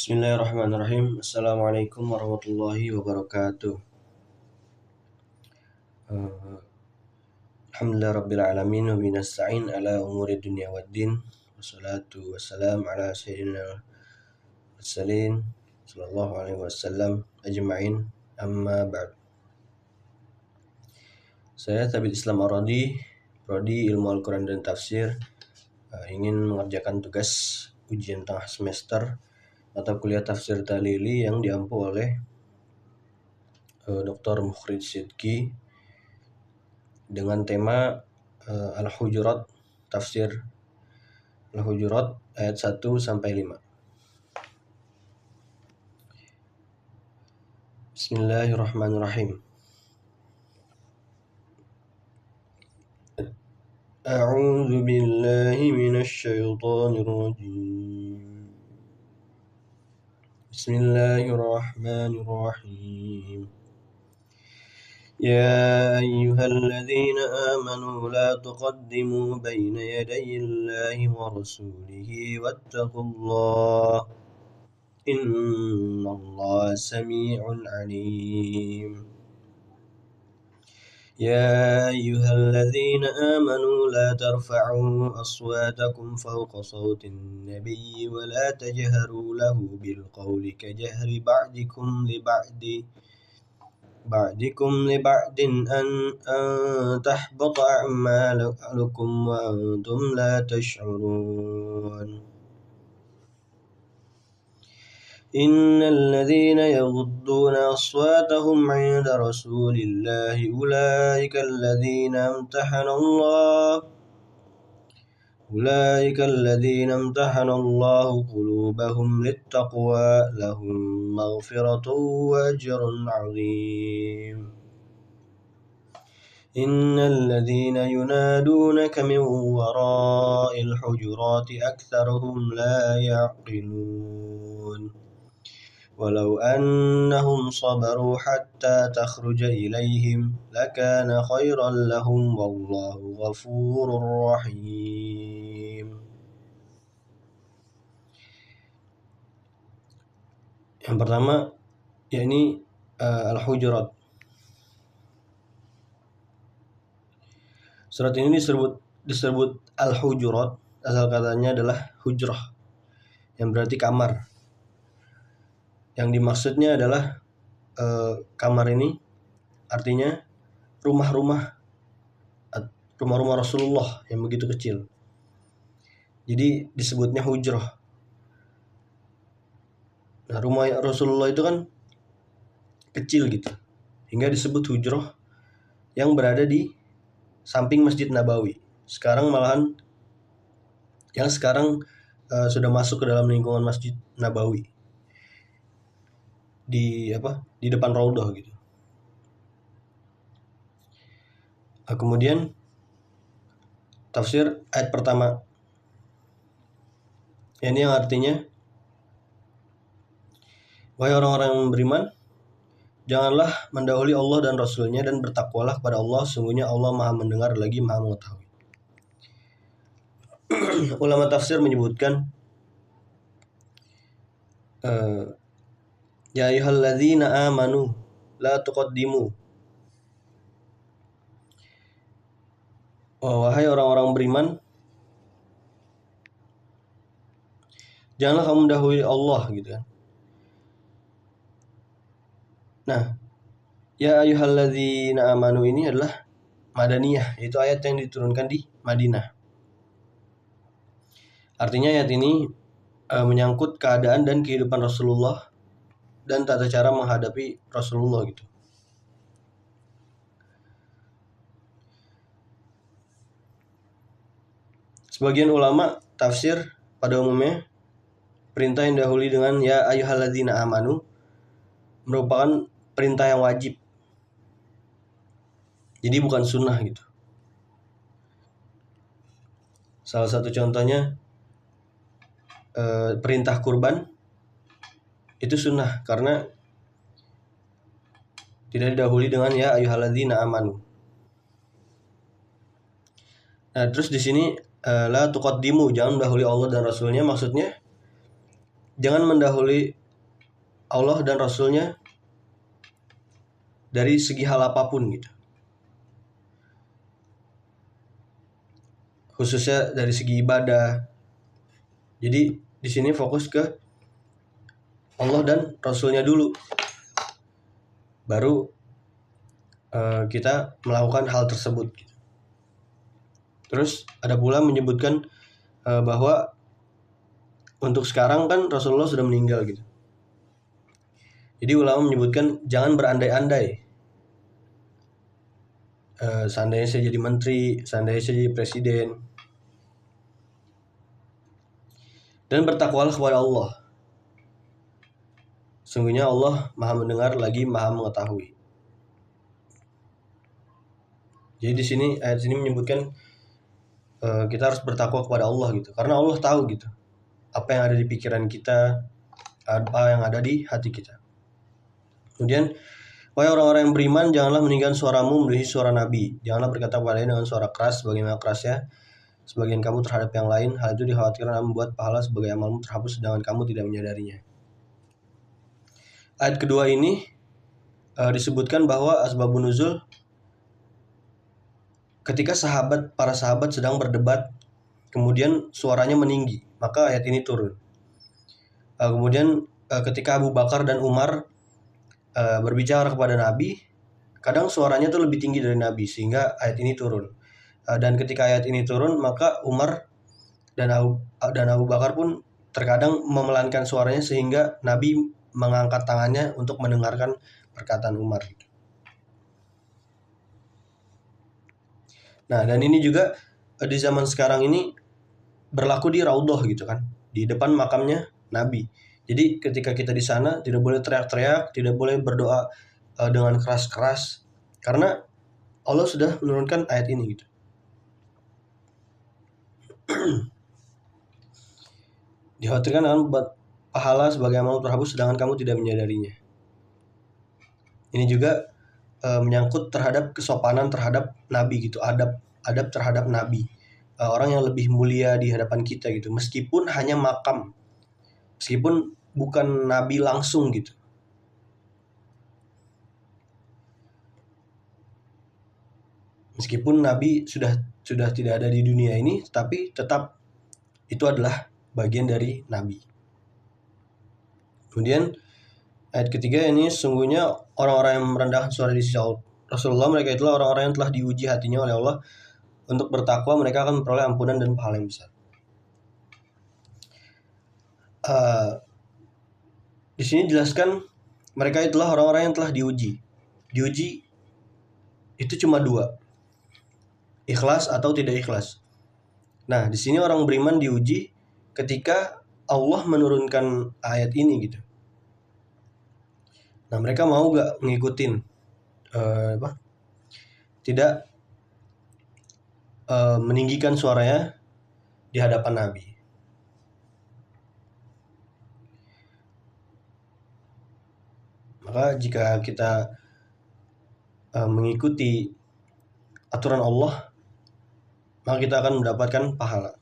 Bismillahirrahmanirrahim. Assalamualaikum warahmatullahi wabarakatuh. Alhamdulillah rabbil alamin wa binasta'in ala umuri dunya waddin. Wassalatu wassalam ala sayyidina mursalin sallallahu alaihi wasallam ajma'in. Amma ba'd. Saya Tabib Islam Aradi, Prodi Ilmu Al-Quran dan Tafsir, ingin mengerjakan tugas ujian tengah semester mata kuliah tafsir Talili yang diampu oleh Dr. Mukhrij Sidki dengan tema Al-Hujurat, tafsir Al-Hujurat ayat 1 sampai 5. Bismillahirrahmanirrahim. A'udzu billahi minasy syaithanir rajim. Bismillahirrahmanirrahim. يا أيها الذين آمنوا لا تقدموا بين يدي الله ورسوله واتقوا الله إن الله سميع عليم. يا أيها الذين آمنوا لا ترفعوا أصواتكم فوق صوت النبي ولا تجهروا له بالقول كجهر بعضكم لبعض أن تحبط أعمالكم وأنتم لا تشعرون. إن الذين يغضون أصواتهم عند رسول الله أولئك الذين امتحن الله قلوبهم للتقوى لهم مغفرة وأجر عظيم. إن الذين ينادونك من وراء الحجرات أكثرهم لا يعقلون ولو أنهم صبروا حتى تخرج إليهم لكان خيرا لهم والله غفور رحيم. Yang pertama yakni Al-Hujurat. Surat ini disebut Al-Hujurat, asal katanya adalah hujrah, yang berarti kamar. Yang dimaksudnya adalah kamar ini artinya rumah-rumah Rasulullah yang begitu kecil. Jadi disebutnya hujrah. Nah, rumah Rasulullah itu kan kecil gitu, hingga disebut hujrah, yang berada di samping Masjid Nabawi. Sekarang sudah masuk ke dalam lingkungan Masjid Nabawi. Di depan Raudhah gitu. Kemudian tafsir ayat pertama. Ini yang artinya, wahai orang-orang yang beriman, janganlah mendahului Allah dan Rasulnya dan bertakwalah kepada Allah, sungguhnya Allah Maha mendengar lagi Maha mengetahui. Ulama tafsir menyebutkan ya ayyuhalladzina amanu la tuqaddimu. Wahai orang-orang beriman, janganlah kamu mendahului Allah gitu kan. Nah, ya ayyuhalladzina amanu ini adalah Madaniyah, yaitu ayat yang diturunkan di Madinah. Artinya ayat ini menyangkut keadaan dan kehidupan Rasulullah dan tata cara menghadapi Rasulullah gitu. Sebagian ulama tafsir pada umumnya perintah yang dahului dengan ya ayyuhalladzina amanu merupakan perintah yang wajib. Jadi bukan sunnah gitu. Salah satu contohnya perintah kurban itu sunnah karena tidak didahului dengan ya ayyuhalladzina amanu. Nah, terus di sini la tuqaddimu, jangan mendahului Allah dan Rasulnya, maksudnya jangan mendahului Allah dan Rasulnya dari segi hal apapun gitu. Khususnya dari segi ibadah. Jadi di sini fokus ke Allah dan Rasulnya dulu. Baru kita melakukan hal tersebut. Terus ada pula menyebutkan bahwa untuk sekarang kan Rasulullah sudah meninggal gitu. Jadi ulama menyebutkan jangan berandai-andai. Seandainya saya jadi menteri, seandainya saya jadi presiden. Dan bertakwalah kepada Allah. Sungguhnya Allah Maha mendengar lagi Maha mengetahui. Jadi di sini ayat sini menyebutkan kita harus bertakwa kepada Allah gitu. Karena Allah tahu gitu apa yang ada di pikiran kita, apa yang ada di hati kita. Kemudian, wahai orang-orang yang beriman, janganlah meninggikan suaramu melebihi suara Nabi. Janganlah berkata kepadanya dengan suara keras, bagaimana kerasnya sebagian kamu terhadap yang lain. Hal itu dikhawatirkan membuat pahala sebagai amalmu terhapus sedangkan kamu tidak menyadarinya. Ayat kedua ini disebutkan bahwa asbabun nuzul ketika para sahabat sedang berdebat, kemudian suaranya meninggi, maka ayat ini turun. Kemudian ketika Abu Bakar dan Umar berbicara kepada Nabi, kadang suaranya tuh lebih tinggi dari Nabi sehingga ayat ini turun. Dan ketika ayat ini turun, maka Umar dan Abu Bakar pun terkadang memelankan suaranya sehingga Nabi mengangkat tangannya untuk mendengarkan perkataan Umar. Nah, dan ini juga di zaman sekarang ini berlaku di Raudhah gitu kan, di depan makamnya Nabi. Jadi ketika kita di sana tidak boleh teriak-teriak, tidak boleh berdoa dengan keras-keras karena Allah sudah menurunkan ayat ini gitu. Dikhawatirkan akan membuat pahala sebagai amal terhapus sedangkan kamu tidak menyadarinya. Ini juga menyangkut terhadap kesopanan terhadap Nabi gitu, adab terhadap Nabi. Orang yang lebih mulia di hadapan kita gitu, meskipun hanya makam, meskipun bukan Nabi langsung gitu. Meskipun Nabi sudah tidak ada di dunia ini, tapi tetap itu adalah bagian dari Nabi. Kemudian ayat ketiga ini sungguhnya orang-orang yang merendahkan suara di sisi Rasulullah, mereka itulah orang-orang yang telah diuji hatinya oleh Allah untuk bertakwa, mereka akan memperoleh ampunan dan pahala yang besar. Di sini jelaskan mereka itulah orang-orang yang telah diuji. Diuji itu cuma dua, ikhlas atau tidak ikhlas. Nah, di sini orang beriman diuji ketika Allah menurunkan ayat ini gitu. Nah, mereka mau gak ngikutin tidak meninggikan suaranya di hadapan Nabi. Maka jika kita mengikuti aturan Allah, maka kita akan mendapatkan pahala.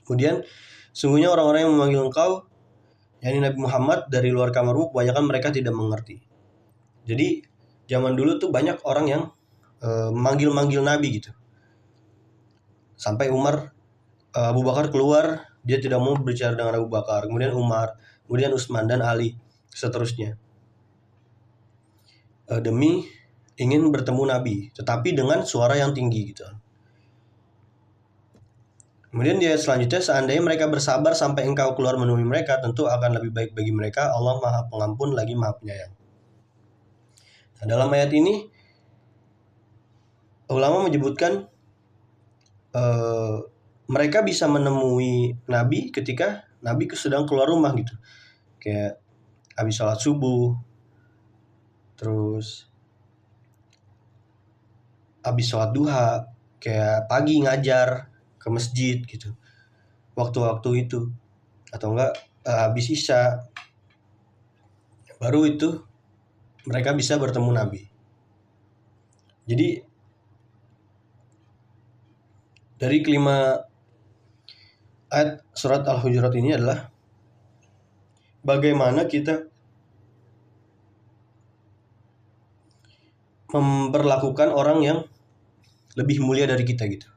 Kemudian, sungguhnya orang-orang yang memanggil engkau, yakni Nabi Muhammad, dari luar kamarmu, kebanyakan mereka tidak mengerti. Jadi, zaman dulu tuh banyak orang yang manggil-manggil Nabi gitu. Sampai Abu Bakar keluar, dia tidak mau berbicara dengan Abu Bakar. Kemudian Umar, kemudian Utsman dan Ali, seterusnya. Demi ingin bertemu Nabi, tetapi dengan suara yang tinggi gitu. Kemudian di ayat selanjutnya, seandainya mereka bersabar sampai engkau keluar menemui mereka, tentu akan lebih baik bagi mereka. Allah Maha Pengampun lagi Maha Penyayang. Nah, dalam ayat ini ulama menyebutkan mereka bisa menemui Nabi ketika Nabi sedang keluar rumah gitu, kayak habis sholat subuh, terus habis sholat duha, kayak pagi ngajar ke masjid gitu, waktu-waktu itu, atau enggak habis isya, baru itu mereka bisa bertemu Nabi. Jadi dari kelima ayat surat Al-Hujurat ini adalah bagaimana kita memperlakukan orang yang lebih mulia dari kita gitu.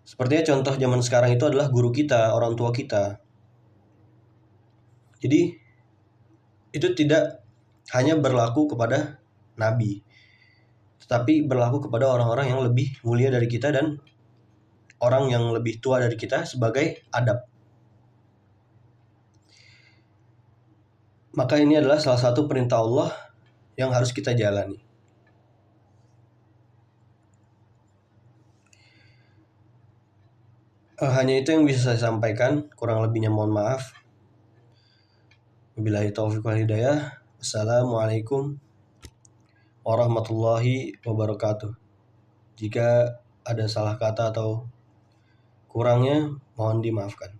Sepertinya contoh zaman sekarang itu adalah guru kita, orang tua kita. Jadi itu tidak hanya berlaku kepada nabi, tetapi berlaku kepada orang-orang yang lebih mulia dari kita dan orang yang lebih tua dari kita sebagai adab. Maka ini adalah salah satu perintah Allah yang harus kita jalani. Hanya itu yang bisa saya sampaikan, kurang lebihnya mohon maaf. Wabillahi taufiq wal hidayah. Assalamualaikum warahmatullahi wabarakatuh. Jika ada salah kata atau kurangnya, mohon dimaafkan.